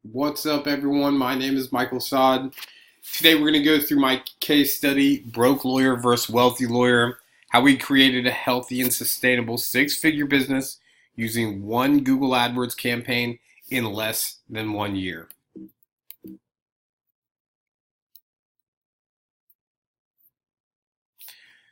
What's up, everyone? My name is Michael Saad. Today, we're going to go through my case study, Broke Lawyer versus Wealthy Lawyer, how we created a healthy and sustainable six-figure business using one Google AdWords campaign in less than 1 year.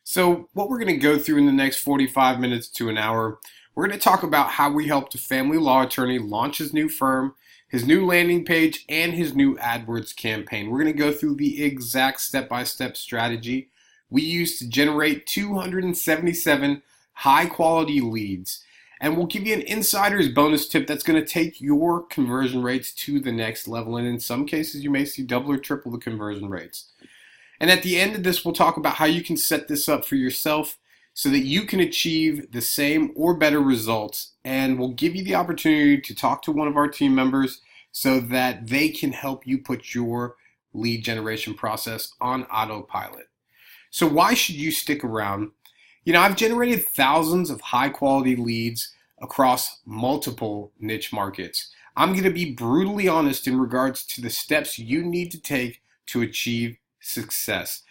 So, what we're going to go through in the next 45 minutes to an hour, we're going to talk about how we helped a family law attorney launch his new firm, his new landing page, and his new AdWords campaign. We're going to go through the exact step-by-step strategy we used to generate 277 high-quality leads. And we'll give you an insider's bonus tip that's going to take your conversion rates to the next level. And in some cases, you may see double or triple the conversion rates. And at the end of this, we'll talk about how you can set this up for yourself so that you can achieve the same or better results. And we'll give you the opportunity to talk to one of our team members so that they can help you put your lead generation process on autopilot. So why should you stick around? I've generated thousands of high quality leads across multiple niche markets. I'm going to be brutally honest in regards to the steps you need to take to achieve success.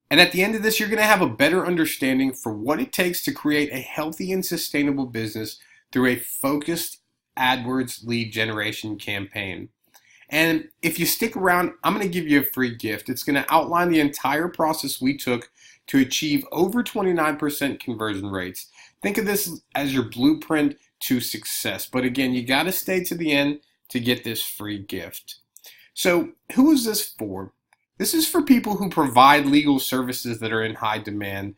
And at the end of this, you're going to have a better understanding for what it takes to create a healthy and sustainable business through a focused AdWords lead generation campaign. And if you stick around, I'm going to give you a free gift. It's going to outline the entire process we took to achieve over 29% conversion rates. Think of this as your blueprint to success. But again, you got to stay to the end to get this free gift. So who is this for? This is for people who provide legal services that are in high demand.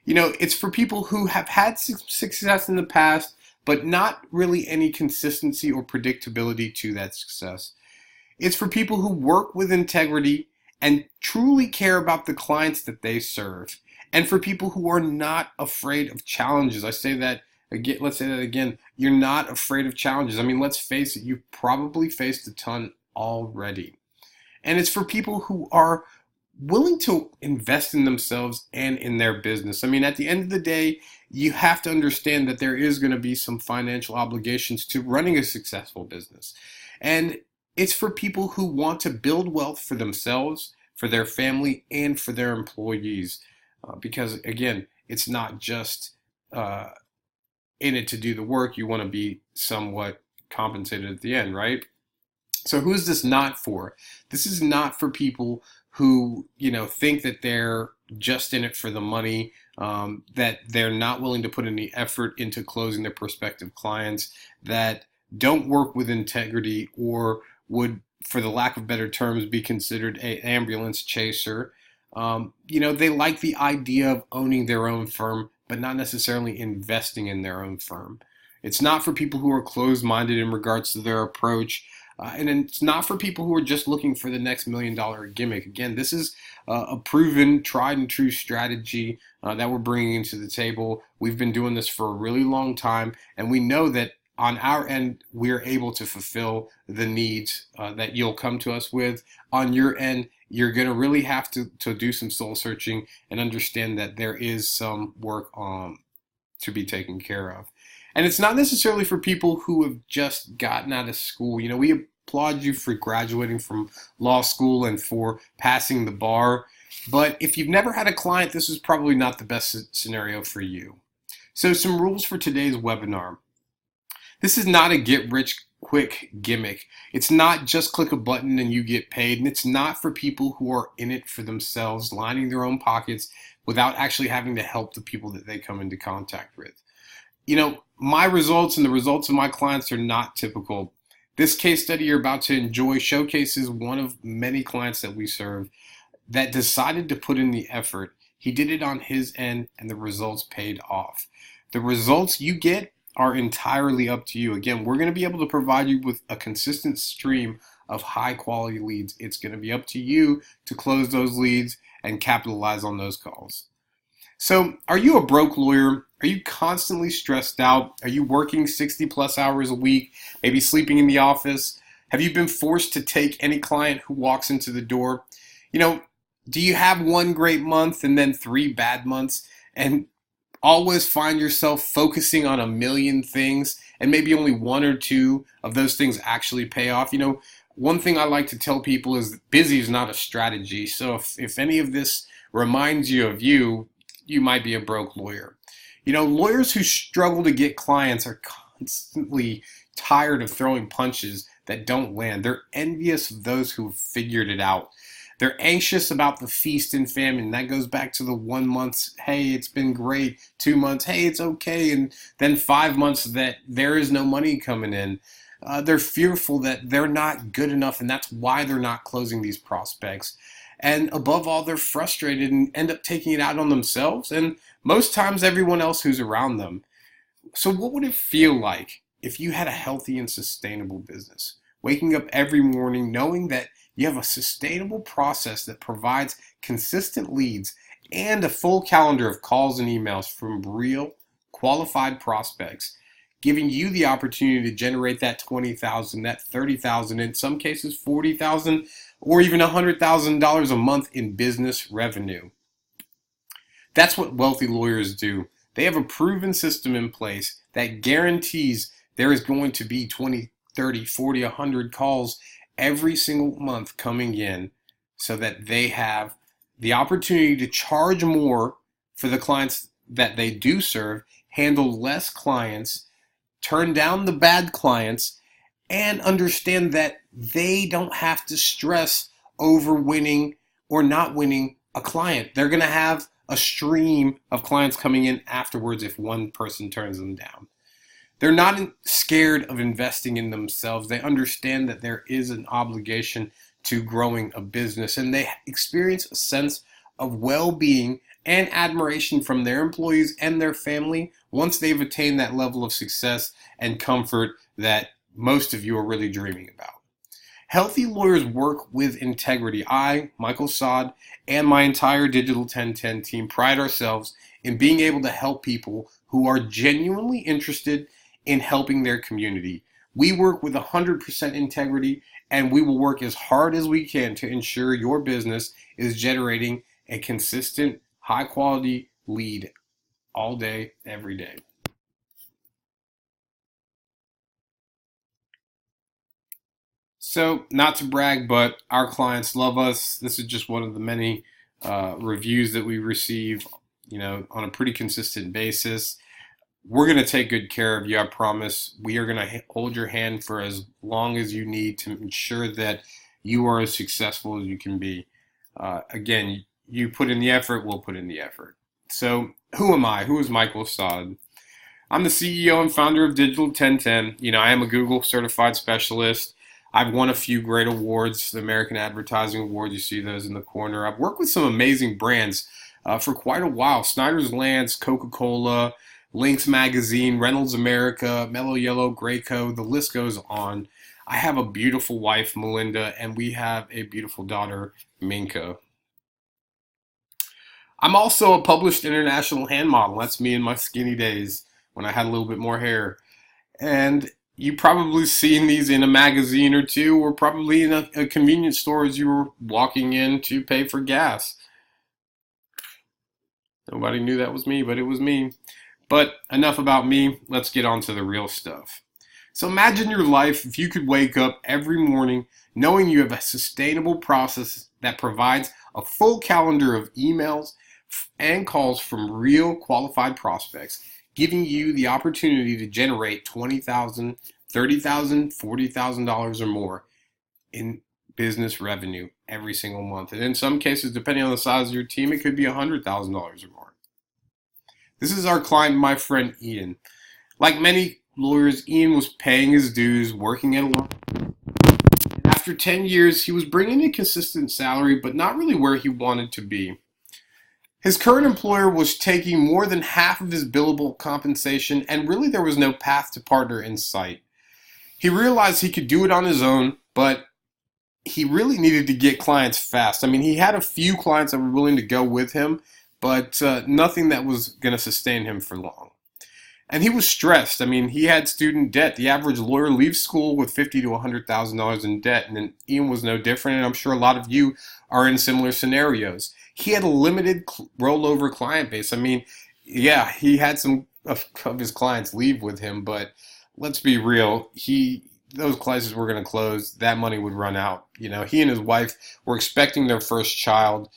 It's for people who have had success in the past, but not really any consistency or predictability to that success. It's for people who work with integrity and truly care about the clients that they serve. And for people who are not afraid of challenges. I say that again, let's say that again. You're not afraid of challenges. I mean, let's face it, you've probably faced a ton already. And it's for people who are willing to invest in themselves and in their business. I mean, at the end of the day, you have to understand that there is going to be some financial obligations to running a successful business. And it's for people who want to build wealth for themselves, for their family, and for their employees. Because again, it's not just in it to do the work. You want to be somewhat compensated at the end, right? So who is this not for? This is not for people who, think that they're just in it for the money, that they're not willing to put any effort into closing their prospective clients, that don't work with integrity or would, for the lack of better terms, be considered an ambulance chaser. They like the idea of owning their own firm, but not necessarily investing in their own firm. It's not for people who are closed-minded in regards to their approach. And it's not for people who are just looking for the next $1 million gimmick. Again, this is a proven, tried and true strategy that we're bringing into the table. We've been doing this for a really long time, and we know that on our end, we're able to fulfill the needs that you'll come to us with. On your end, you're going to really have to do some soul searching and understand that there is some work to be taken care of. And it's not necessarily for people who have just gotten out of school. We applaud you for graduating from law school and for passing the bar. But if you've never had a client, this is probably not the best scenario for you. So some rules for today's webinar. This is not a get-rich-quick gimmick. It's not just click a button and you get paid. And it's not for people who are in it for themselves, lining their own pockets without actually having to help the people that they come into contact with. My results and the results of my clients are not typical. This case study you're about to enjoy showcases one of many clients that we serve that decided to put in the effort. He did it on his end and the results paid off. The results you get are entirely up to you. Again, we're going to be able to provide you with a consistent stream of high quality leads. It's going to be up to you to close those leads and capitalize on those calls. So, are you a broke lawyer? Are you constantly stressed out? Are you working 60 plus hours a week, maybe sleeping in the office? Have you been forced to take any client who walks into the door? Do you have one great month and then 3 bad months and always find yourself focusing on a million things and maybe only 1 or 2 of those things actually pay off? One thing I like to tell people is busy is not a strategy. So if any of this reminds you of you, you might be a broke lawyer. Lawyers who struggle to get clients are constantly tired of throwing punches that don't land. They're envious of those who have figured it out. They're anxious about the feast and famine. That goes back to the 1 month, hey, it's been great. 2 months, hey, it's okay. And then 5 months that there is no money coming in. They're fearful that they're not good enough, and that's why they're not closing these prospects. And above all, they're frustrated and end up taking it out on themselves and most times everyone else who's around them. So what would it feel like if you had a healthy and sustainable business? Waking up every morning knowing that you have a sustainable process that provides consistent leads and a full calendar of calls and emails from real qualified prospects, giving you the opportunity to generate that 20,000, that 30,000, in some cases 40,000, or even $100,000 a month in business revenue. That's what wealthy lawyers do. They have a proven system in place that guarantees there is going to be 20, 30, 40, 100 calls every single month coming in so that they have the opportunity to charge more for the clients that they do serve, handle less clients, turn down the bad clients, and understand that they don't have to stress over winning or not winning a client. They're going to have a stream of clients coming in afterwards if one person turns them down. They're not scared of investing in themselves. They understand that there is an obligation to growing a business, and they experience a sense of well-being and admiration from their employees and their family once they've attained that level of success and comfort that most of you are really dreaming about. Healthy lawyers work with integrity. I, Michael Saad, and my entire Digital 1010 team pride ourselves in being able to help people who are genuinely interested in helping their community. We work with 100% integrity, and we will work as hard as we can to ensure your business is generating a consistent, high-quality lead all day, every day. So, not to brag, but our clients love us. This is just one of the many reviews that we receive, on a pretty consistent basis. We're going to take good care of you, I promise. We are going to hold your hand for as long as you need to ensure that you are as successful as you can be. Again, you put in the effort, we'll put in the effort. So, who am I? Who is Michael Saad? I'm the CEO and founder of Digital1010. I am a Google certified specialist. I've won a few great awards, the American Advertising Award. You see those in the corner. I've worked with some amazing brands for quite a while. Snyder's Lance, Coca-Cola, Lynx Magazine, Reynolds America, Mellow Yellow, Graco, the list goes on. I have a beautiful wife, Melinda, and we have a beautiful daughter, Minka. I'm also a published international hand model. That's me in my skinny days when I had a little bit more hair. And you probably seen these in a magazine or two, or probably in a convenience store as you were walking in to pay for gas. Nobody knew that was me, but it was me. But enough about me. Let's get on to the real stuff. So imagine your life if you could wake up every morning knowing you have a sustainable process that provides a full calendar of emails and calls from real qualified prospects, giving you the opportunity to generate $20,000, $30,000, $40,000 or more in business revenue every single month. And in some cases, depending on the size of your team, it could be $100,000 or more. This is our client, my friend Ian. Like many lawyers, Ian was paying his dues, working at a law. After 10 years, he was bringing in a consistent salary, but not really where he wanted to be. His current employer was taking more than half of his billable compensation, and really there was no path to partner in sight. He realized he could do it on his own, but he really needed to get clients fast. I mean, he had a few clients that were willing to go with him, but nothing that was going to sustain him for long. And he was stressed. I mean, he had student debt. The average lawyer leaves school with $50,000 to $100,000 in debt, and then Ian was no different, and I'm sure a lot of you are in similar scenarios. He had a limited rollover client base. I mean, yeah, he had some of his clients leave with him, but let's be real. those classes were going to close, that money would run out. He and his wife were expecting their first child,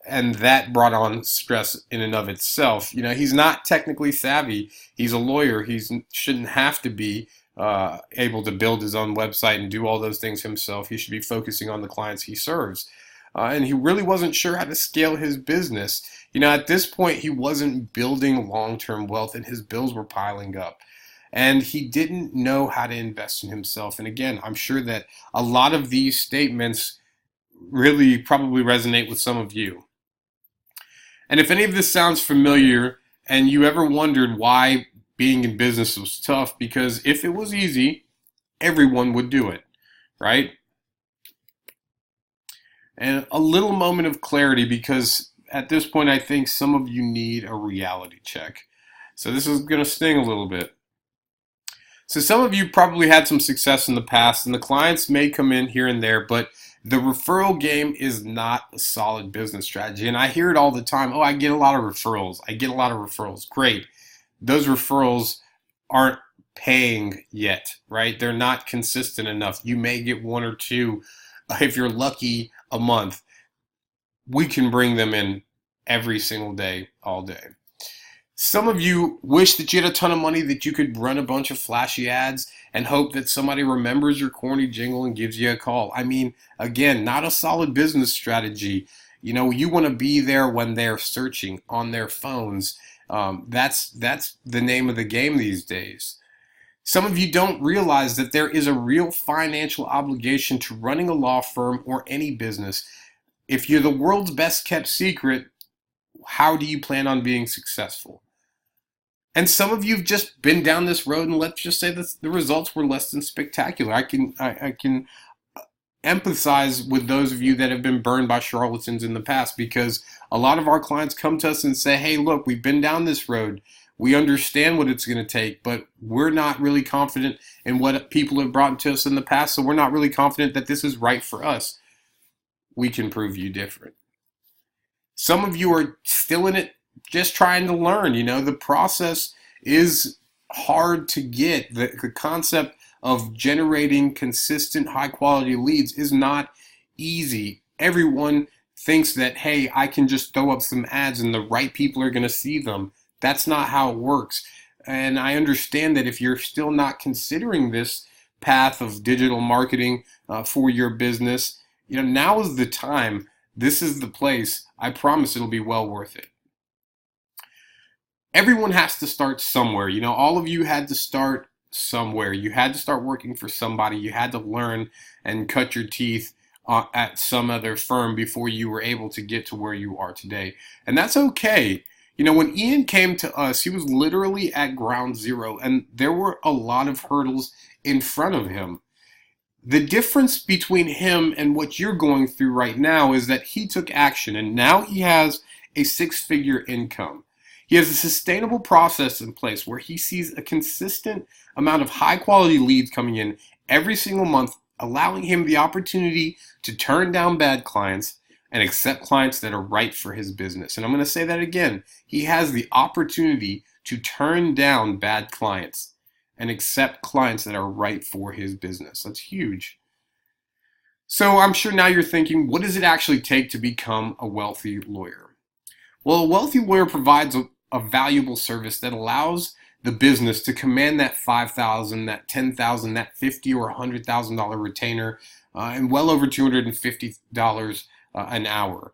and that brought on stress in and of itself. He's not technically savvy. He's a lawyer. He shouldn't have to be able to build his own website and do all those things himself. He should be focusing on the clients he serves. And he really wasn't sure how to scale his business. At this point, he wasn't building long-term wealth, and his bills were piling up. And he didn't know how to invest in himself. And again, I'm sure that a lot of these statements really probably resonate with some of you. And if any of this sounds familiar and you ever wondered why being in business was tough, because if it was easy, everyone would do it, right? And a little moment of clarity, because at this point I think some of you need a reality check. So this is going to sting a little bit. So some of you probably had some success in the past, and the clients may come in here and there, but the referral game is not a solid business strategy. And I hear it all the time. Oh, I get a lot of referrals. I get a lot of referrals. Great. Those referrals aren't paying yet, right? They're not consistent enough. You may get one or two, if you're lucky, a month. We can bring them in every single day, all day. Some of you wish that you had a ton of money that you could run a bunch of flashy ads and hope that somebody remembers your corny jingle and gives you a call. I mean, again, not a solid business strategy. You want to be there when they're searching on their phones. That's the name of the game these days. Some of you don't realize that there is a real financial obligation to running a law firm or any business. If you're the world's best kept secret, how do you plan on being successful? And some of you have just been down this road, and let's just say that the results were less than spectacular. I can empathize with those of you that have been burned by charlatans in the past, because a lot of our clients come to us and say, hey, look, we've been down this road. We understand what it's going to take, but we're not really confident in what people have brought to us in the past, so we're not really confident that this is right for us. We can prove you different. Some of you are still in it, just trying to learn. The process is hard to get. The concept of generating consistent, high-quality leads is not easy. Everyone thinks that, hey, I can just throw up some ads and the right people are going to see them. That's not how it works. And I understand that if you're still not considering this path of digital marketing for your business, now is the time. This is the place. I promise it'll be well worth it. Everyone has to start somewhere. All of you had to start somewhere. You had to start working for somebody. You had to learn and cut your teeth at some other firm before you were able to get to where you are today. And that's okay. When Ian came to us, he was literally at ground zero, and there were a lot of hurdles in front of him. The difference between him and what you're going through right now is that he took action, and now he has a six-figure income. He has a sustainable process in place where he sees a consistent amount of high-quality leads coming in every single month, allowing him the opportunity to turn down bad clients and accept clients that are right for his business. And I'm going to say that again. He has the opportunity to turn down bad clients and accept clients that are right for his business. That's huge. So I'm sure now you're thinking, what does it actually take to become a wealthy lawyer? Well, a wealthy lawyer provides a valuable service that allows the business to command that $5,000, that $10,000, that $50,000 or $100,000 retainer, and well over $250 an hour.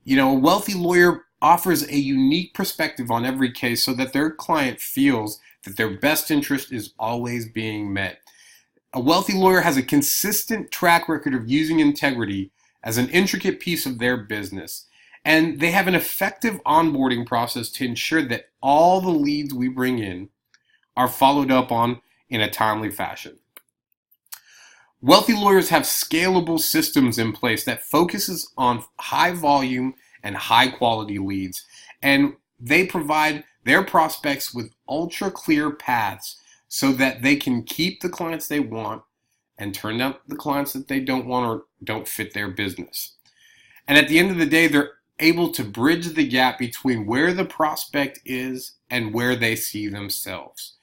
A wealthy lawyer offers a unique perspective on every case so that their client feels that their best interest is always being met. A wealthy lawyer has a consistent track record of using integrity as an intricate piece of their business. And they have an effective onboarding process to ensure that all the leads we bring in are followed up on in a timely fashion. Wealthy lawyers have scalable systems in place that focuses on high volume and high quality leads. And they provide their prospects with ultra clear paths so that they can keep the clients they want and turn down the clients that they don't want or don't fit their business. And at the end of the day, they're able to bridge the gap between where the prospect is and where they see themselves.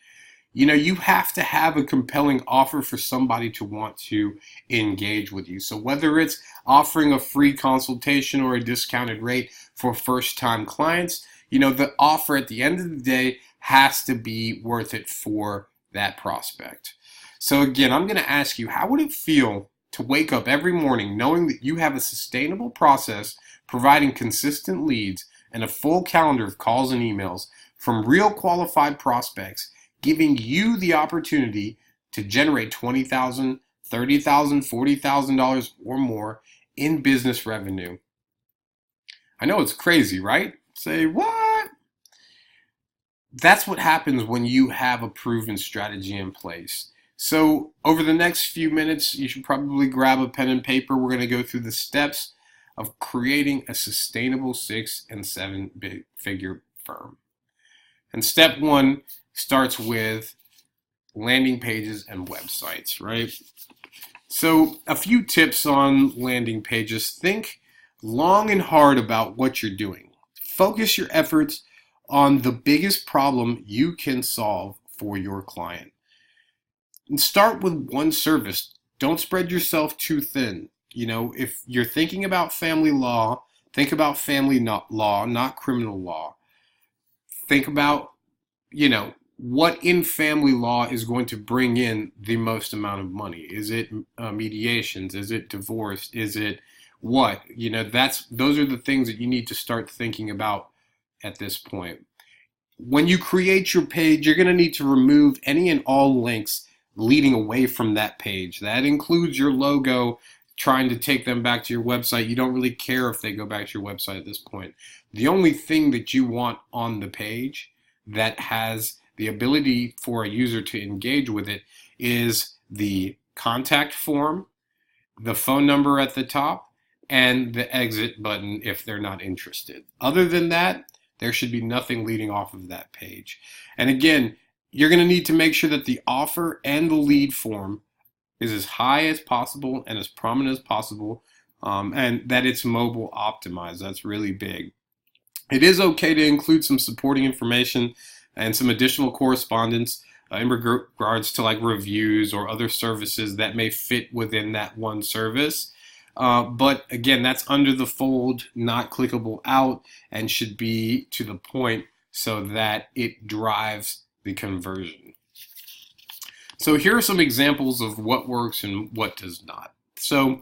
you have to have a compelling offer for somebody to want to engage with you. So whether it's offering a free consultation or a discounted rate for first-time clients, the offer at the end of the day has to be worth it for that prospect. So again, I'm going to ask you, how would it feel to wake up every morning knowing that you have a sustainable process providing consistent leads and a full calendar of calls and emails from real qualified prospects, giving you the opportunity to generate $20,000, $30,000, $40,000 or more in business revenue? I know it's crazy, right? Say, what? That's what happens when you have a proven strategy in place. So over the next few minutes, you should probably grab a pen and paper. We're going to go through the steps of creating a sustainable 6 and 7 figure firm. And step 1 starts with landing pages and websites, right? So a few tips on landing pages. Think long and hard about what you're doing. Focus your efforts on the biggest problem you can solve for your client. And start with one service. Don't spread yourself too thin. If you're thinking about family law, think about family law, not criminal law. Think about, what in family law is going to bring in the most amount of money. Is it mediations? Is it divorce? Is it what? Those are the things that you need to start thinking about at this point. When you create your page, you're going to need to remove any and all links leading away from that page. That includes your logo, trying to take them back to your website. You don't really care if they go back to your website at this point. The only thing that you want on the page that has the ability for a user to engage with it is the contact form, the phone number at the top, and the exit button if they're not interested. Other than that, there should be nothing leading off of that page. And again, you're going to need to make sure that the offer and the lead form is as high as possible and as prominent as possible, and that it's mobile optimized. That's really big. It is okay to include some supporting information and some additional correspondence in regards to like reviews or other services that may fit within that one service. But again, that's under the fold, not clickable out, and should be to the point so that it drives the conversion. So here are some examples of what works and what does not. So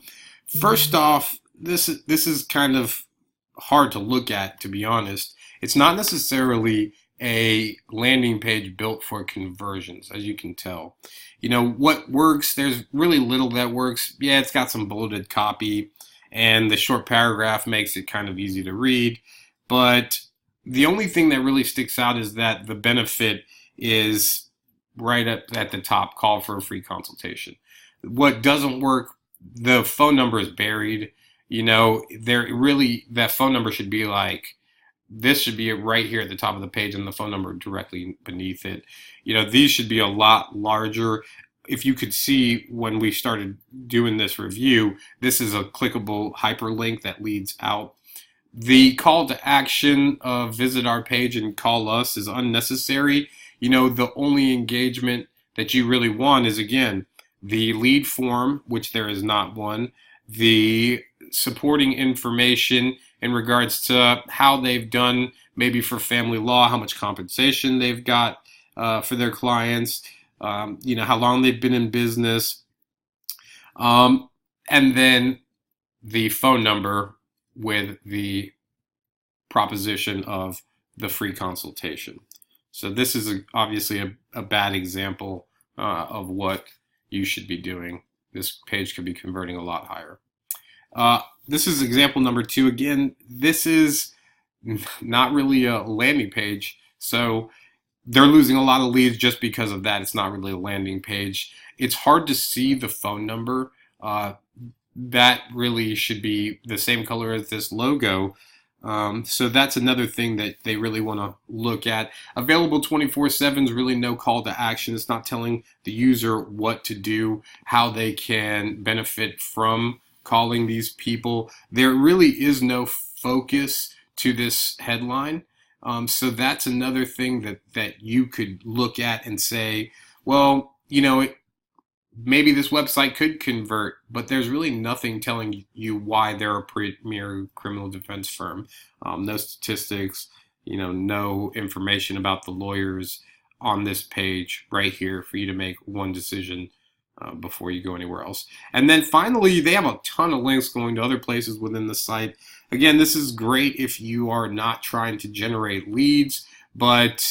first off, this is kind of hard to look at, to be honest. It's not necessarily a landing page built for conversions, as you can tell. What works, there's really little that works. Yeah, it's got some bulleted copy, and the short paragraph makes it kind of easy to read. But the only thing that really sticks out is that the benefit is right up at the top, call for a free consultation. What doesn't work, the phone number is buried. That phone number should be like, this should be right here at the top of the page and the phone number directly beneath it. These should be a lot larger. If you could see when we started doing this review, this is a clickable hyperlink that leads out. The call to action of visit our page and call us is unnecessary. The only engagement that you really want is, again, the lead form, which there is not one, the supporting information in regards to how they've done, maybe for family law, how much compensation they've got for their clients, how long they've been in business, and then the phone number with the proposition of the free consultation. So this is obviously a bad example of what you should be doing. This page could be converting a lot higher. This is example number 2. Again, this is not really a landing page. So they're losing a lot of leads just because of that. It's not really a landing page. It's hard to see the phone number. That really should be the same color as this logo. So that's another thing that they really want to look at. Available 24/7 is really no call to action. It's not telling the user what to do, how they can benefit from calling these people. There really is no focus to this headline. So that's another thing that you could look at and say, well, maybe this website could convert, but there's really nothing telling you why they're a premier criminal defense firm. No statistics, no information about the lawyers on this page right here for you to make one decision before you go anywhere else. And then finally, they have a ton of links going to other places within the site. Again, this is great if you are not trying to generate leads, but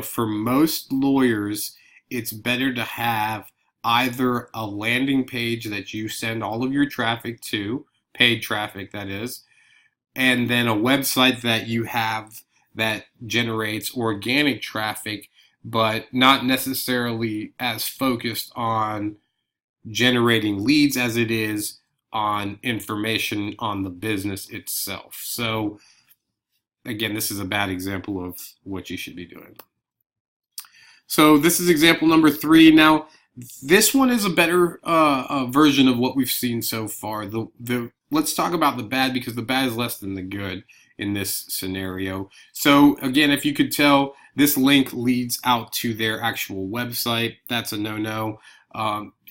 for most lawyers, it's better to have either a landing page that you send all of your traffic to, paid traffic that is, and then a website that you have that generates organic traffic, but not necessarily as focused on generating leads as it is on information on the business itself. So again, this is a bad example of what you should be doing. So this is example number 3. Now, this one is a better version of what we've seen so far. Let's talk about the bad, because the bad is less than the good in this scenario. So again, if you could tell, this link leads out to their actual website. That's a no-no.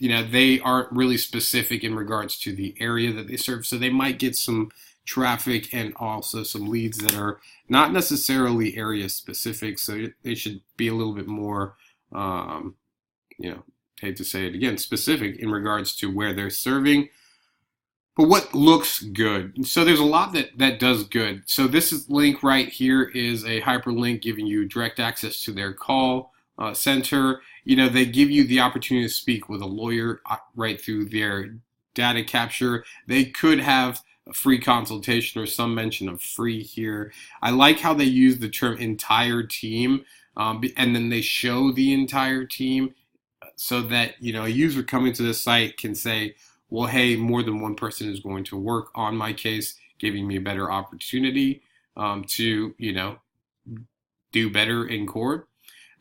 They aren't really specific in regards to the area that they serve, so they might get some traffic and also some leads that are not necessarily area specific. So they should be a little bit more, hate to say it again, specific in regards to where they're serving. But what looks good? So there's a lot that does good. So this link right here is a hyperlink giving you direct access to their call center. They give you the opportunity to speak with a lawyer right through their data capture. They could have a free consultation or some mention of free here. I like how they use the term entire team, and then they show the entire team so that a user coming to the site can say, well, hey, more than one person is going to work on my case, giving me a better opportunity to do better in court.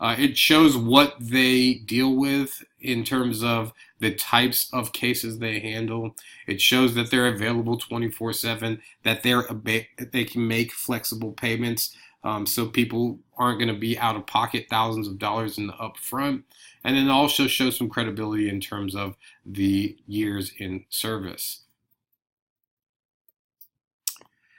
It shows what they deal with in terms of the types of cases they handle. It shows that they're available 24/7, that they can make flexible payments, so people aren't going to be out of pocket thousands of dollars in the upfront. And then also shows some credibility in terms of the years in service.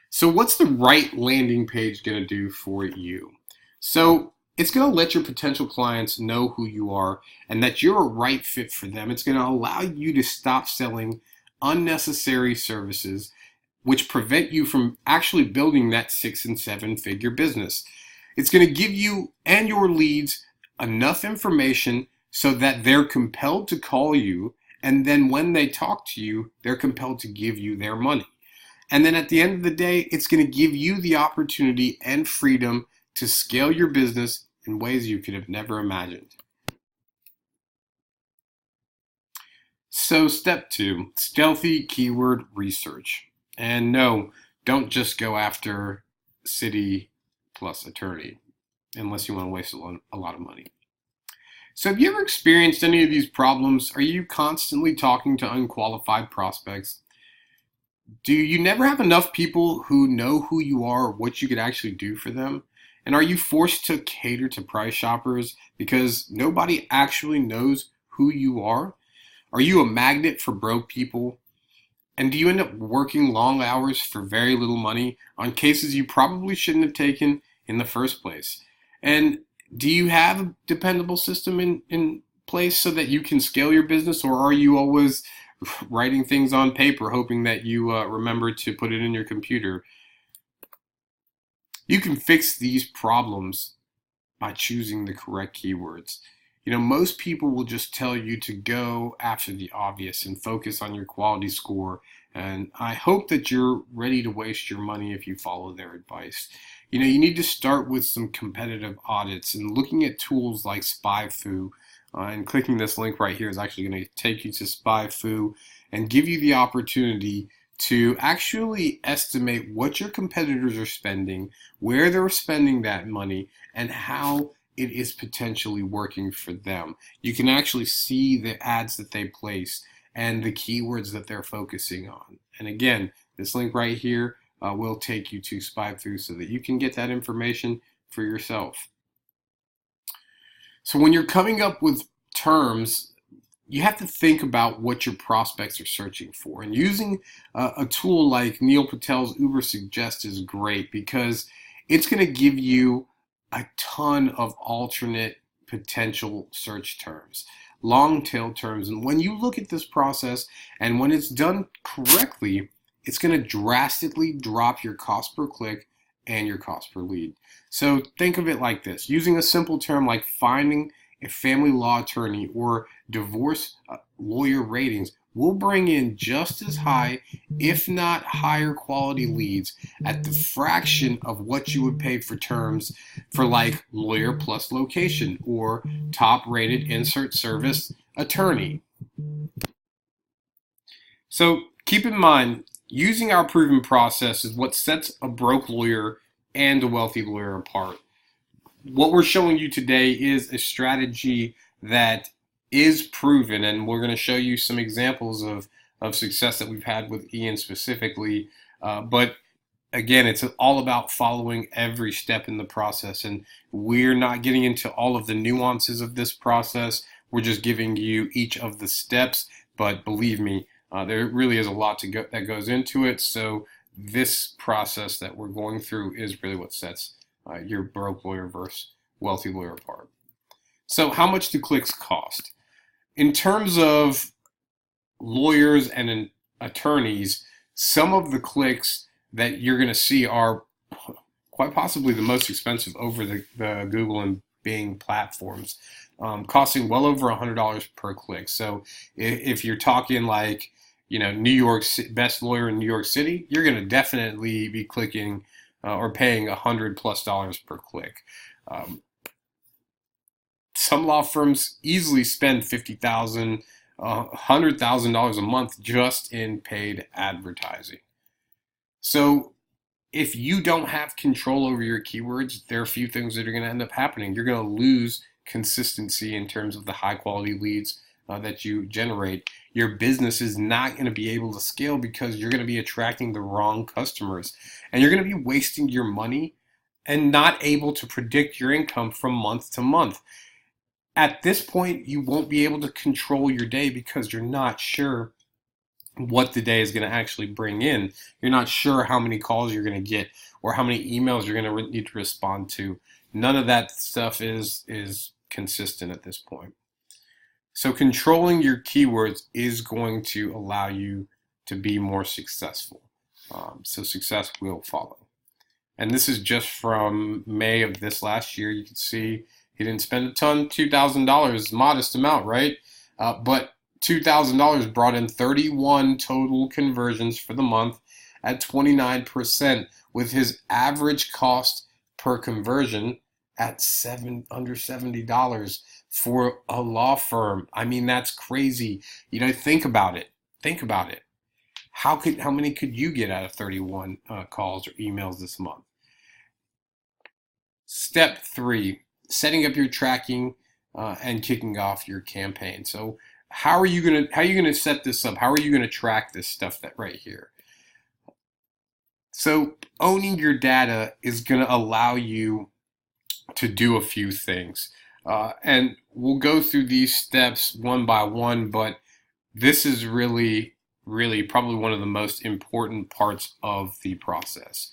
So what's the right landing page going to do for you? So it's going to let your potential clients know who you are and that you're a right fit for them. It's going to allow you to stop selling unnecessary services which prevent you from actually building that 6- and 7-figure business. It's going to give you and your leads enough information so that they're compelled to call you, and then when they talk to you, they're compelled to give you their money. And then at the end of the day, it's going to give you the opportunity and freedom to scale your business in ways you could have never imagined. So step 2, stealthy keyword research. And no, don't just go after city plus attorney unless you want to waste a lot of money. So have you ever experienced any of these problems? Are you constantly talking to unqualified prospects? Do you never have enough people who know who you are or what you could actually do for them? And are you forced to cater to price shoppers because nobody actually knows who you are? Are you a magnet for broke people? And do you end up working long hours for very little money on cases you probably shouldn't have taken in the first place? And do you have a dependable system in place so that you can scale your business, or are you always writing things on paper hoping that you remember to put it in your computer? You can fix these problems by choosing the correct keywords. Most people will just tell you to go after the obvious and focus on your quality score. And I hope that you're ready to waste your money if you follow their advice. You need to start with some competitive audits and looking at tools like SpyFu. And clicking this link right here is actually going to take you to SpyFu and give you the opportunity to actually estimate what your competitors are spending, where they're spending that money, and how it is potentially working for them. You can actually see the ads that they place and the keywords that they're focusing on. And again, this link right here will take you to SpyFu so that you can get that information for yourself. So when you're coming up with terms, you have to think about what your prospects are searching for. And using a tool like Neil Patel's Uber Suggest is great because it's going to give you a ton of alternate potential search terms, long tail terms. And when you look at this process and when it's done correctly, it's going to drastically drop your cost per click and your cost per lead. So think of it like this: using a simple term like finding a family law attorney or divorce lawyer ratings will bring in just as high, if not higher quality leads at the fraction of what you would pay for terms for like lawyer plus location or top rated insert service attorney. So keep in mind, using our proven process is what sets a broke lawyer and a wealthy lawyer apart. What we're showing you today is a strategy that is proven, and we're going to show you some examples of success that we've had with Ian specifically. But again, it's all about following every step in the process, and we're not getting into all of the nuances of this process. We're just giving you each of the steps, but believe me, there really is a lot that goes into it. So this process that we're going through is really what sets your broke lawyer versus wealthy lawyer apart. So how much do clicks cost? In terms of lawyers and attorneys, some of the clicks that you're going to see are quite possibly the most expensive over the Google and Bing platforms, costing well over $100 per click. So if you're talking like, New York best lawyer in New York City, you're going to definitely be clicking or paying $100+ per click. Some law firms easily spend $50,000, $100,000 a month just in paid advertising. So if you don't have control over your keywords, there are a few things that are going to end up happening. You're going to lose consistency in terms of the high quality leads that you generate. Your business is not going to be able to scale because you're going to be attracting the wrong customers, and you're going to be wasting your money and not able to predict your income from month to month. At this point, you won't be able to control your day because you're not sure what the day is going to actually bring in. You're not sure how many calls you're going to get or how many emails you're going to need to respond to. None of that stuff is consistent at this point. So controlling your keywords is going to allow you to be more successful. So success will follow. And this is just from May of this last year. You can see he didn't spend a ton, $2,000, modest amount, right? But $2,000 brought in 31 total conversions for the month at 29%, with his average cost per conversion at under $70 for a law firm. I mean, that's crazy. Think about it. Think about it. How many could you get out of 31 calls or emails this month? Step 3, setting up your tracking and kicking off your campaign. So how are you gonna set this up? How are you gonna track this stuff right here? So owning your data is gonna allow you to do a few things. And we'll go through these steps one by one, but this is really, really probably one of the most important parts of the process.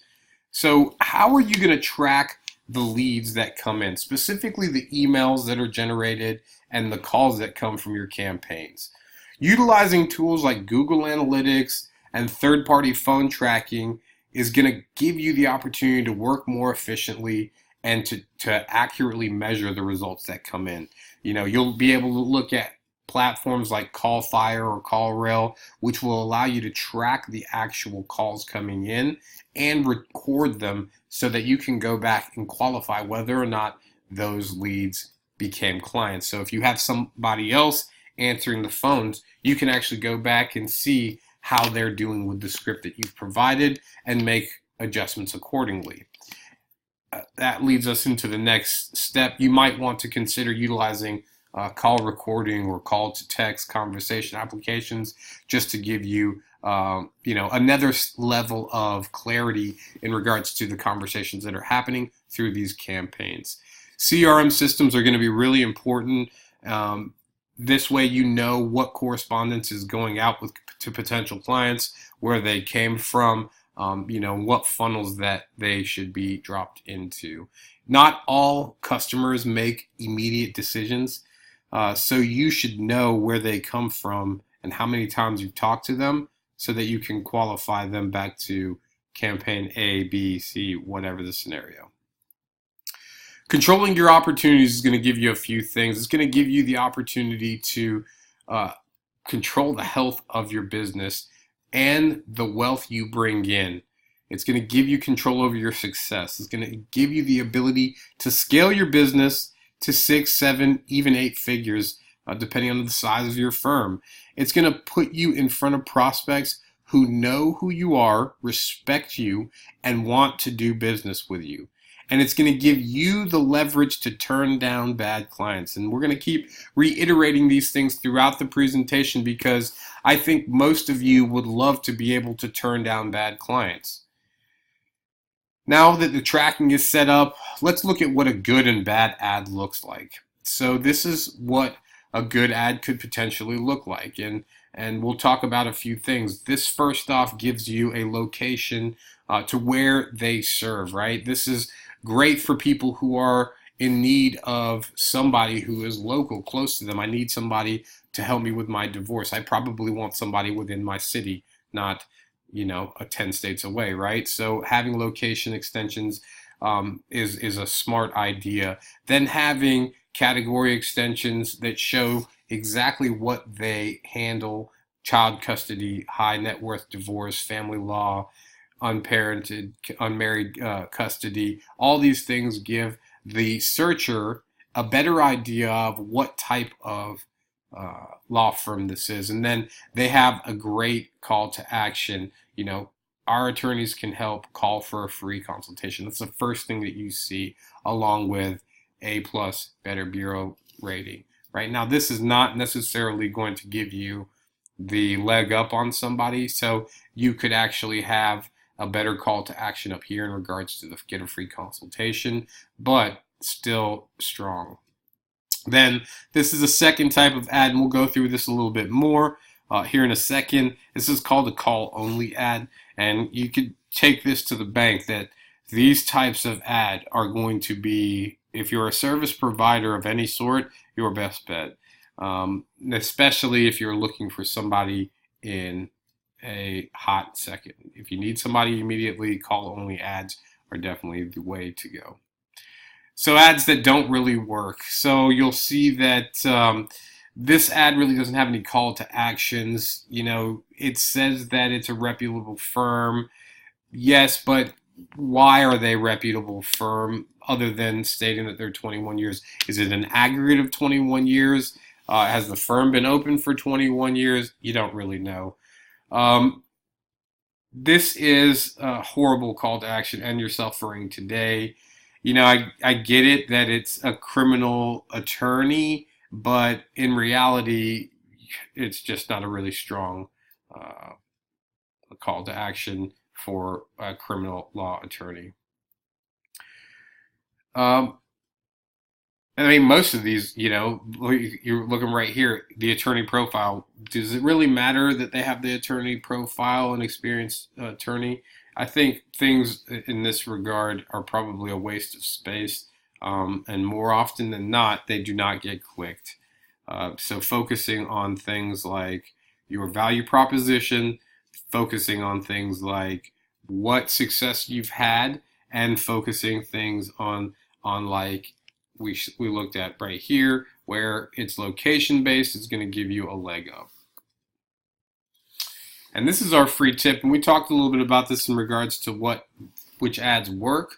So how are you going to track the leads that come in, specifically the emails that are generated and the calls that come from your campaigns? Utilizing tools like Google Analytics and third-party phone tracking is going to give you the opportunity to work more efficiently and to accurately measure the results that come in. You'll be able to look at platforms like CallFire or CallRail, which will allow you to track the actual calls coming in and record them so that you can go back and qualify whether or not those leads became clients. So if you have somebody else answering the phones, you can actually go back and see how they're doing with the script that you've provided and make adjustments accordingly. That leads us into the next step. You might want to consider utilizing call recording or call to text conversation applications, just to give you another level of clarity in regards to the conversations that are happening through these campaigns. CRM systems are going to be really important. This way you know what correspondence is going out to potential clients, where they came from, what funnels that they should be dropped into. Not all customers make immediate decisions, so you should know where they come from and how many times you've talked to them, so that you can qualify them back to campaign A, B, C, whatever the scenario. Controlling your opportunities is going to give you a few things. It's going to give you the opportunity to control the health of your business and the wealth you bring in. It's going to give you control over your success. It's going to give you the ability to scale your business to 6, 7, even 8 figures, depending on the size of your firm. It's going to put you in front of prospects who know who you are, respect you, and want to do business with you. And it's going to give you the leverage to turn down bad clients. And we're going to keep reiterating these things throughout the presentation, because I think most of you would love to be able to turn down bad clients. Now that the tracking is set up, let's look at what a good and bad ad looks like. So this is what a good ad could potentially look like. And we'll talk about a few things. This first off gives you a location to where they serve, right? This is great for people who are in need of somebody who is local, close to them. I need somebody to help me with my divorce. I probably want somebody within my city, not 10 states away, right? So having location extensions is a smart idea. Then having category extensions that show exactly what they handle: child custody, high net worth divorce, family law, unparented, unmarried custody. All these things give the searcher a better idea of what type of law firm this is. And then they have a great call to action. Our attorneys can help. Call for a free consultation. That's the first thing that you see, along with A+ Better Bureau rating. Right now, this is not necessarily going to give you the leg up on somebody, so you could actually have a better call to action up here in regards to the get a free consultation, but still strong. Then this is a second type of ad, and we'll go through this a little bit more here in a second. This is called a call only ad, and you could take this to the bank that these types of ad are going to be, if you're a service provider of any sort, your best bet, especially if you're looking for somebody in a hot second. If you need somebody immediately, call only ads are definitely the way to go. So ads that don't really work. So you'll see that this ad really doesn't have any call to actions. It says that it's a reputable firm. Yes, but why are they a reputable firm other than stating that they're 21 years? Is it an aggregate of 21 years? Has the firm been open for 21 years? You don't really know. This is a horrible call to action. End your suffering today. I get it that it's a criminal attorney, but in reality, it's just not a really strong call to action for a criminal law attorney. I mean, most of these, you're looking right here, the attorney profile. Does it really matter that they have the attorney profile, an experienced attorney? I think things in this regard are probably a waste of space, and more often than not, they do not get clicked. So focusing on things like your value proposition, focusing on things like what success you've had, and focusing things on like we looked at right here, where it's location based, it's going to give you a leg up. And this is our free tip, and we talked a little bit about this in regards to which ads work.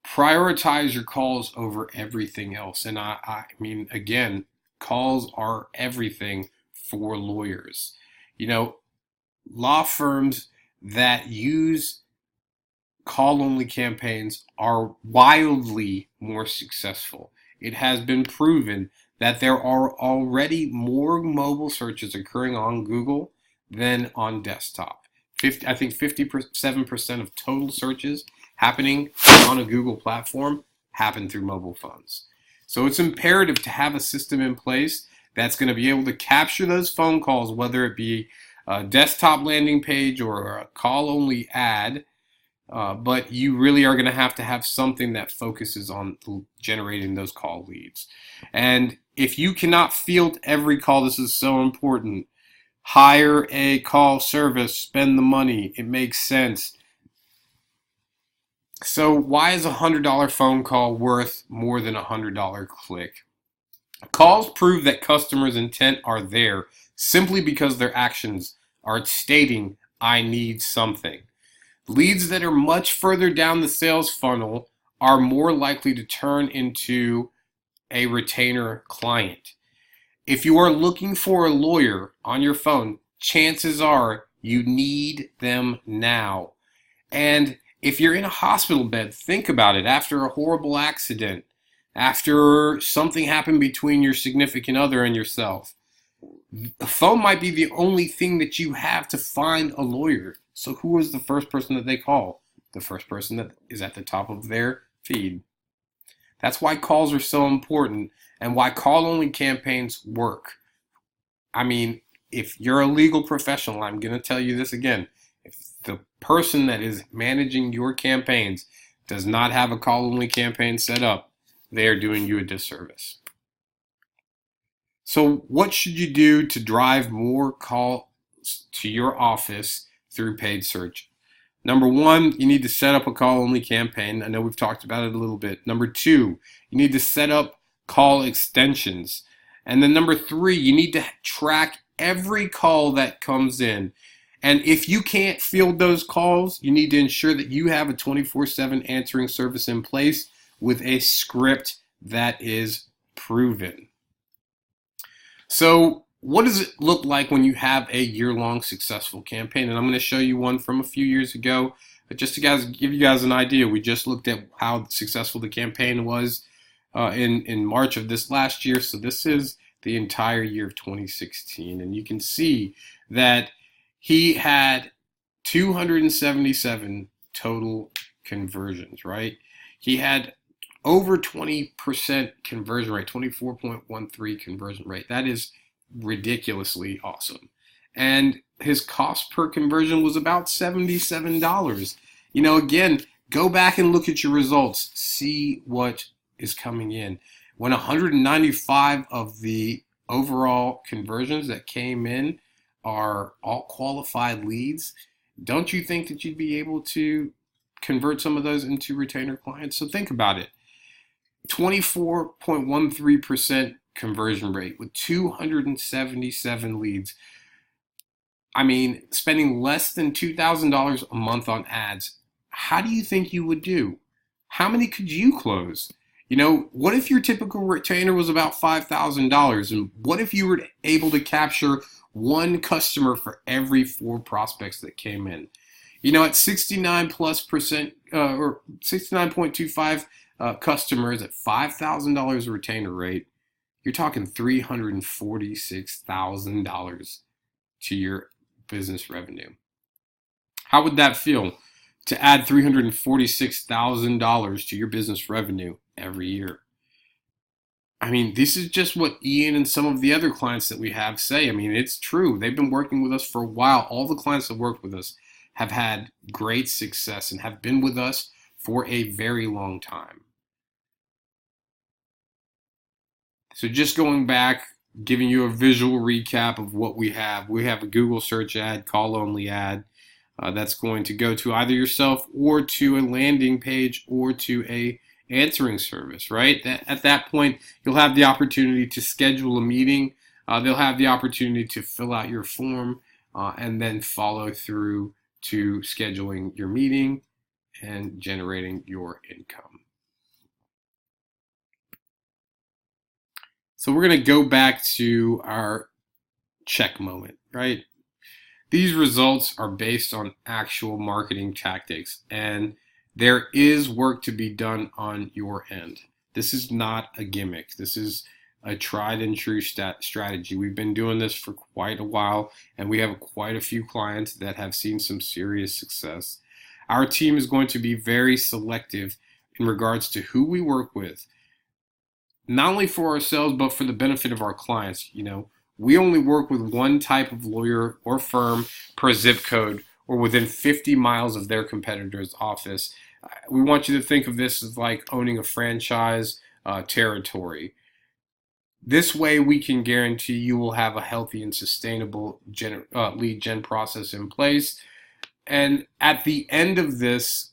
Prioritize your calls over everything else. And I mean, again, calls are everything for lawyers. Law firms that use call-only campaigns are wildly more successful. It has been proven that there are already more mobile searches occurring on Google than on desktop. I think 57% of total searches happening on a Google platform happen through mobile phones. So it's imperative to have a system in place that's going to be able to capture those phone calls, whether it be a desktop landing page or a call-only ad. But you really are going to have something that focuses on generating those call leads. And if you cannot field every call, this is so important. Hire a call service, spend the money. It makes sense. So why is a $100 phone call worth more than a $100 click? Calls prove that customers' intent are there simply because their actions are stating, I need something. Leads that are much further down the sales funnel are more likely to turn into a retainer client. If you are looking for a lawyer on your phone, chances are you need them now. And if you're in a hospital bed, think about it. After a horrible accident, after something happened between your significant other and yourself, the phone might be the only thing that you have to find a lawyer. So who is the first person that they call? The first person that is at the top of their feed. That's why calls are so important and why call-only campaigns work. I mean, if you're a legal professional, I'm going to tell you this again. If the person that is managing your campaigns does not have a call-only campaign set up, they are doing you a disservice. So what should you do to drive more calls to your office through paid search? Number one, you need to set up a call-only campaign. I know we've talked about it a little bit. Number two, you need to set up call extensions. And then number three, you need to track every call that comes in. And if you can't field those calls, you need to ensure that you have a 24/7 answering service in place with a script that is proven. So what does it look like when you have a year-long successful campaign? And I'm going to show you one from a few years ago. But just to give you guys an idea, we just looked at how successful the campaign was in March of this last year. So this is the entire year of 2016. And you can see that he had 277 total conversions, right? He had over 20% conversion rate, 24.13 conversion rate. That is ridiculously awesome. And his cost per conversion was about $77. You know, again, go back and look at your results. See what is coming in. When 195 of the overall conversions that came in are all qualified leads, don't you think that you'd be able to convert some of those into retainer clients? So think about it. 24.13% conversion rate with 277 leads. I mean, spending less than $2,000 a month on ads. How do you think you would do? How many could you close? You know, what if your typical retainer was about $5,000? And what if you were able to capture one customer for every 4 prospects that came in? You know, at 69+% or 69.25 customers at $5,000 retainer rate, you're talking $346,000 to your business revenue. How would that feel to add $346,000 to your business revenue every year? I mean, this is just what Ian and some of the other clients that we have say. I mean, it's true. They've been working with us for a while. All the clients that worked with us have had great success and have been with us for a very long time. So just going back, giving you a visual recap of what we have. We have a Google search ad, call only ad, that's going to go to either yourself or to a landing page or to a answering service, right? At that point, you'll have the opportunity to schedule a meeting. They'll have the opportunity to fill out your form and then follow through to scheduling your meeting and generating your income. So we're going to go back to our check moment, right? These results are based on actual marketing tactics, and there is work to be done on your end. This is not a gimmick. This is a tried and true strategy. We've been doing this for quite a while, and we have quite a few clients that have seen some serious success. Our team is going to be very selective in regards to who we work with, not only for ourselves, but for the benefit of our clients. We only work with one type of lawyer or firm per zip code or within 50 miles of their competitor's office. We want you to think of this as like owning a franchise territory. This way, we can guarantee you will have a healthy and sustainable lead gen process in place. And at the end of this,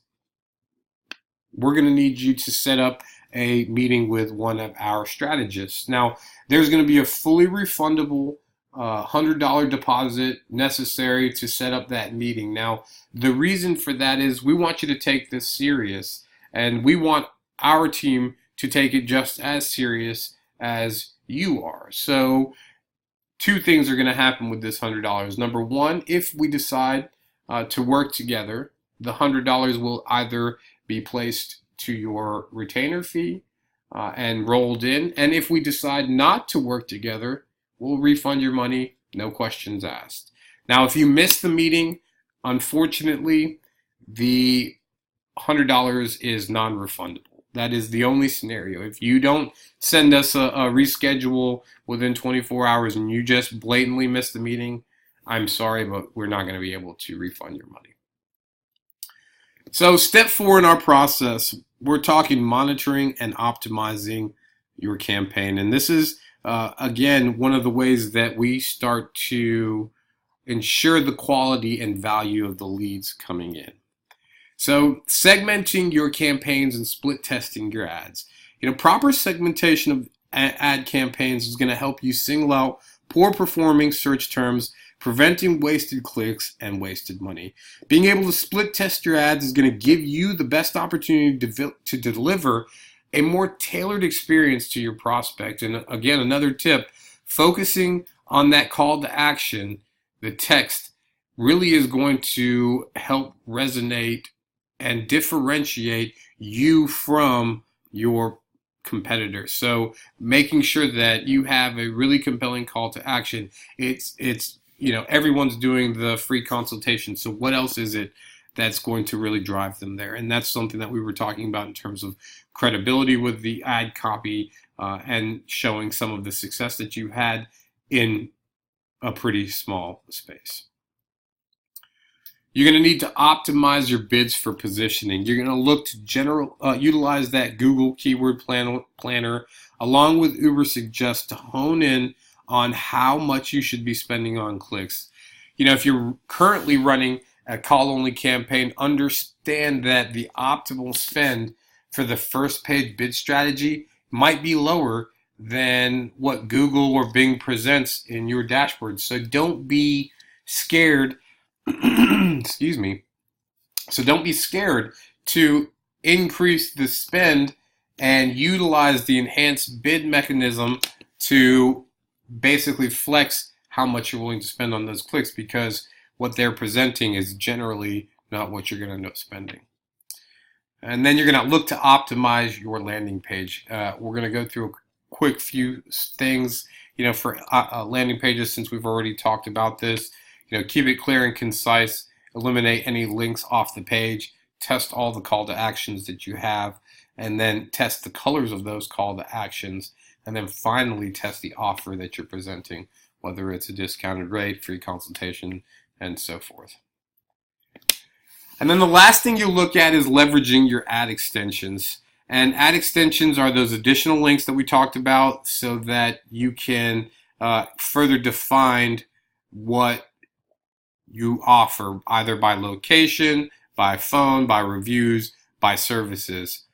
we're going to need you to set up a meeting with one of our strategists. Now, there's going to be a fully refundable $100 deposit necessary to set up that meeting. Now, the reason for that is we want you to take this serious, and we want our team to take it just as serious as you are. So, two things are going to happen with this $100. Number one, if we decide to work together, the $100 will either be placed to your retainer fee and rolled in. And if we decide not to work together, we'll refund your money, no questions asked. Now, if you miss the meeting, unfortunately, the $100 is non-refundable. That is the only scenario. If you don't send us a reschedule within 24 hours and you just blatantly miss the meeting, I'm sorry, but we're not going to be able to refund your money. So step 4 in our process, we're talking monitoring and optimizing your campaign. And this is, again, one of the ways that we start to ensure the quality and value of the leads coming in. So segmenting your campaigns and split testing your ads. Proper segmentation of ad campaigns is going to help you single out poor performing search terms, preventing wasted clicks and wasted money. Being able to split test your ads is going to give you the best opportunity to deliver a more tailored experience to your prospect. And again, another tip, focusing on that call to action, the text, really is going to help resonate and differentiate you from your competitors. So making sure that you have a really compelling call to action. It's everyone's doing the free consultation. So what else is it that's going to really drive them there? And that's something that we were talking about in terms of credibility with the ad copy and showing some of the success that you had in a pretty small space. You're going to need to optimize your bids for positioning. You're going to look to utilize that Google Keyword Planner along with Ubersuggest to hone in on how much you should be spending on clicks. If you're currently running a call-only campaign, understand that the optimal spend for the first page bid strategy might be lower than what Google or Bing presents in your dashboard. So don't be scared excuse me. So don't be scared to increase the spend and utilize the enhanced bid mechanism to basically flex how much you're willing to spend on those clicks, because what they're presenting is generally not what you're going to end up spending. And then you're going to look to optimize your landing page. We're going to go through a quick few things, for landing pages, since we've already talked about this. Keep it clear and concise, eliminate any links off the page, test all the call to actions that you have, and then test the colors of those call to actions, and then finally test the offer that you're presenting, whether it's a discounted rate, free consultation, and so forth. And then the last thing you look at is leveraging your ad extensions. And ad extensions are those additional links that we talked about so that you can further define what you offer, either by location, by phone, by reviews, by services.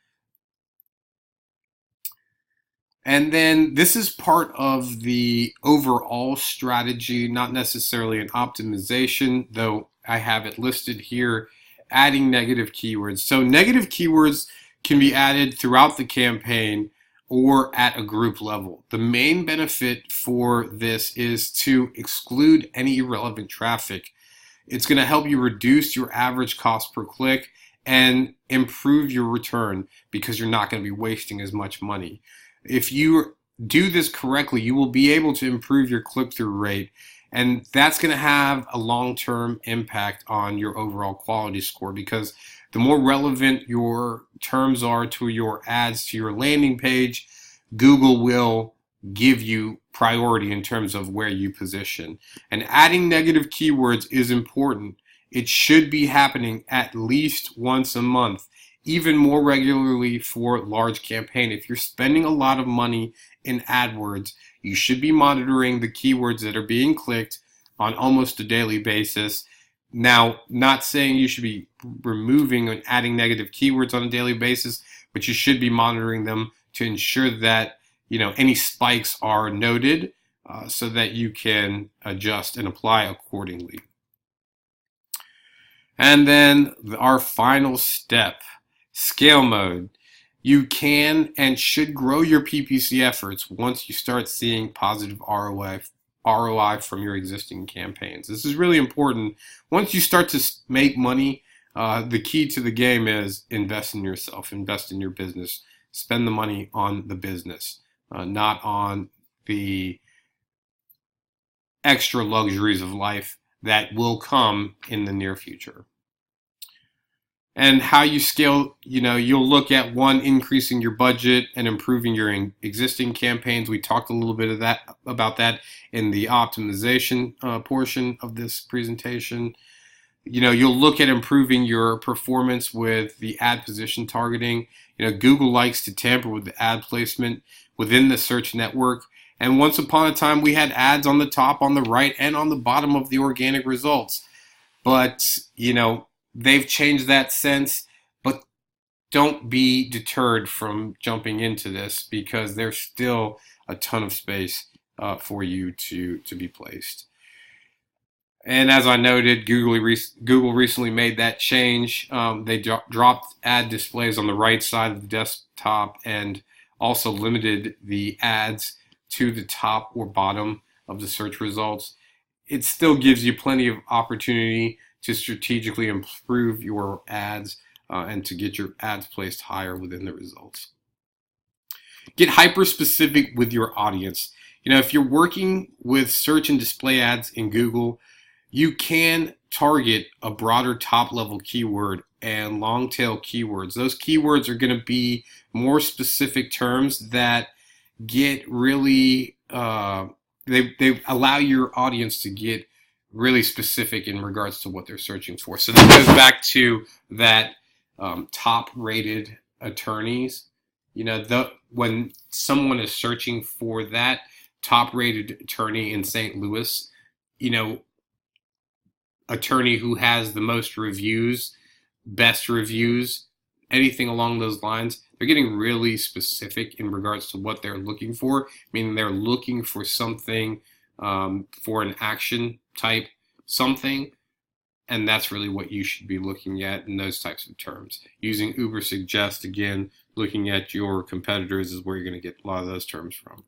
And then this is part of the overall strategy, not necessarily an optimization, though I have it listed here, adding negative keywords. So negative keywords can be added throughout the campaign or at a group level. The main benefit for this is to exclude any irrelevant traffic. It's going to help you reduce your average cost per click and improve your return because you're not going to be wasting as much money. If you do this correctly, you will be able to improve your click-through rate. And that's going to have a long-term impact on your overall quality score, because the more relevant your terms are to your ads, to your landing page, Google will give you priority in terms of where you position. And adding negative keywords is important. It should be happening at least once a month, even more regularly for large campaign. If you're spending a lot of money in AdWords, you should be monitoring the keywords that are being clicked on almost a daily basis. Now, not saying you should be removing and adding negative keywords on a daily basis, but you should be monitoring them to ensure that any spikes are noted, so that you can adjust and apply accordingly. And then our final step, scale mode. You can and should grow your PPC efforts once you start seeing positive ROI from your existing campaigns. This is really important. Once you start to make money, the key to the game is invest in yourself, invest in your business, spend the money on the business, not on the extra luxuries of life that will come in the near future. And how you scale, you'll look at increasing your budget and improving your existing campaigns. We talked a little bit about that in the optimization portion of this presentation. You'll look at improving your performance with the ad position targeting. Google likes to tamper with the ad placement within the search network. And once upon a time, we had ads on the top, on the right, and on the bottom of the organic results. But, they've changed that since, but don't be deterred from jumping into this, because there's still a ton of space for you to be placed. And as I noted, Google recently made that change. They dropped ad displays on the right side of the desktop and also limited the ads to the top or bottom of the search results. It still gives you plenty of opportunity to strategically improve your ads and to get your ads placed higher within the results. Get hyper-specific with your audience. If you're working with search and display ads in Google, you can target a broader top-level keyword and long-tail keywords. Those keywords are going to be more specific terms that get really, they allow your audience to get really specific in regards to what they're searching for. So that goes back to that top-rated attorneys. When someone is searching for that top-rated attorney in St. Louis, attorney who has the most reviews, best reviews, anything along those lines, they're getting really specific in regards to what they're looking for, meaning they're looking for something, for an action type something, and that's really what you should be looking at in those types of terms. Using Uber Suggest, again, looking at your competitors is where you're going to get a lot of those terms from.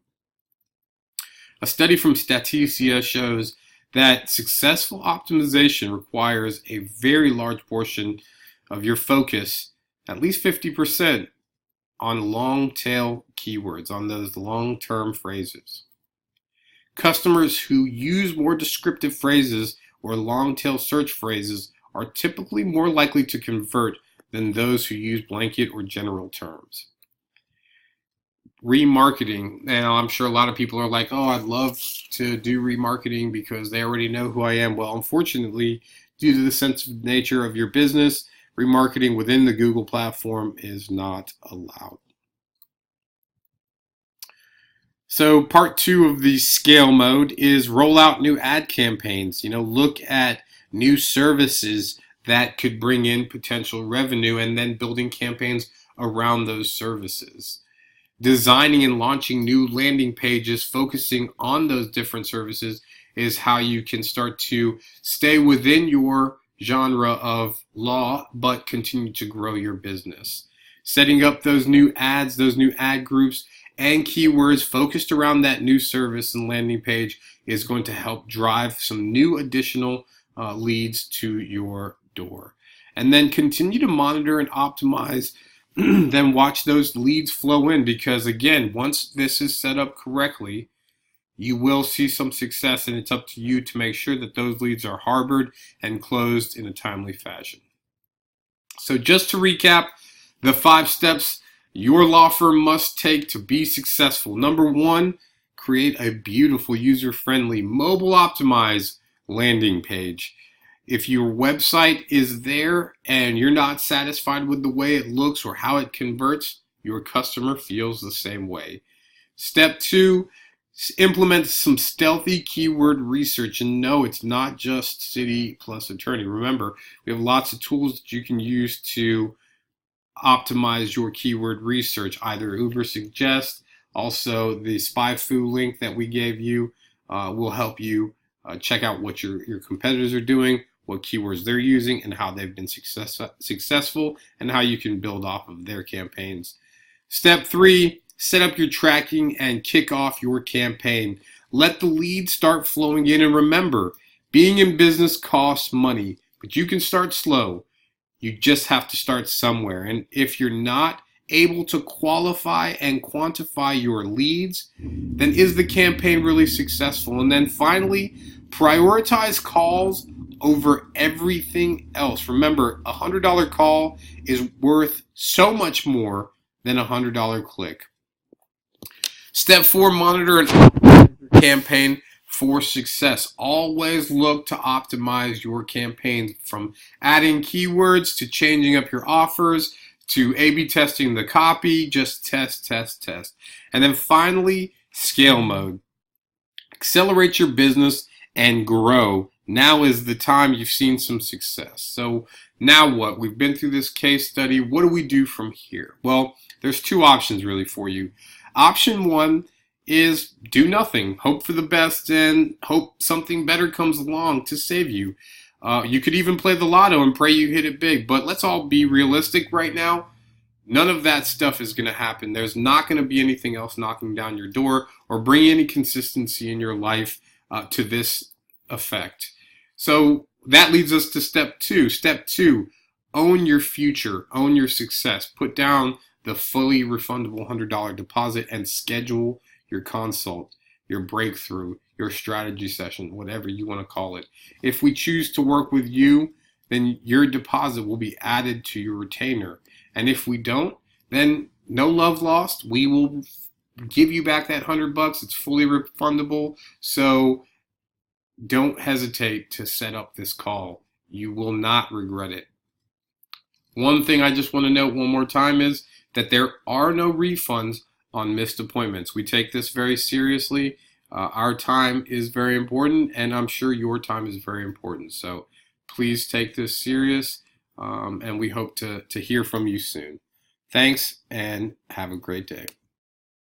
A study from Statista shows that successful optimization requires a very large portion of your focus, at least 50%, on long-tail keywords, on those long-term phrases. Customers who use more descriptive phrases or long-tail search phrases are typically more likely to convert than those who use blanket or general terms. Remarketing. Now, I'm sure a lot of people are like, oh, I'd love to do remarketing because they already know who I am. Well, unfortunately, due to the sensitive nature of your business, remarketing within the Google platform is not allowed. So part 2 of the scale mode is roll out new ad campaigns. Look at new services that could bring in potential revenue and then building campaigns around those services. Designing and launching new landing pages focusing on those different services is how you can start to stay within your genre of law but continue to grow your business. Setting up those new ads, those new ad groups, and keywords focused around that new service and landing page is going to help drive some new additional leads to your door. And then continue to monitor and optimize then watch those leads flow in, because again, once this is set up correctly, you will see some success, and it's up to you to make sure that those leads are harbored and closed in a timely fashion. So just to recap, the 5 steps your law firm must take to be successful. Number 1, create a beautiful, user-friendly, mobile-optimized landing page. If your website is there and you're not satisfied with the way it looks or how it converts, your customer feels the same way. Step 2, implement some stealthy keyword research. And no, it's not just city plus attorney. Remember, we have lots of tools that you can use to optimize your keyword research. Either Uber Suggest, also the SpyFu link that we gave you will help you check out what your competitors are doing, what keywords they're using, and how they've been successful, and how you can build off of their campaigns. Step 3, set up your tracking and kick off your campaign. Let the leads start flowing in, and remember, being in business costs money, but you can start slow. You just have to start somewhere. And if you're not able to qualify and quantify your leads, then is the campaign really successful? And then finally, prioritize calls over everything else. Remember, a $100 call is worth so much more than a $100 click. Step 4, monitor and optimize your campaign for success. Always look to optimize your campaigns, from adding keywords to changing up your offers to A/B testing the copy. Just test. And then finally, scale mode. Accelerate your business and grow. Now is the time. You've seen some success. So now what? We've been through this case study. What do we do from here? Well, there's 2 options really for you. Option 1 is do nothing, hope for the best, and hope something better comes along to save you. You could even play the lotto and pray you hit it big, but let's all be realistic right now. None of that stuff is going to happen. There's not going to be anything else knocking down your door or bring any consistency in your life to this effect. So that leads us to step 2. Step 2, own your future, own your success. Put down the fully refundable $100 deposit and schedule your consult, your breakthrough, your strategy session, whatever you want to call it. If we choose to work with you, then your deposit will be added to your retainer. And if we don't, then no love lost. We will give you back that $100. It's fully refundable. So don't hesitate to set up this call. You will not regret it. One thing I just want to note one more time is that there are no refunds on missed appointments. We take this very seriously. Our time is very important, and I'm sure your time is very important. So please take this serious, and we hope to hear from you soon. Thanks, and have a great day.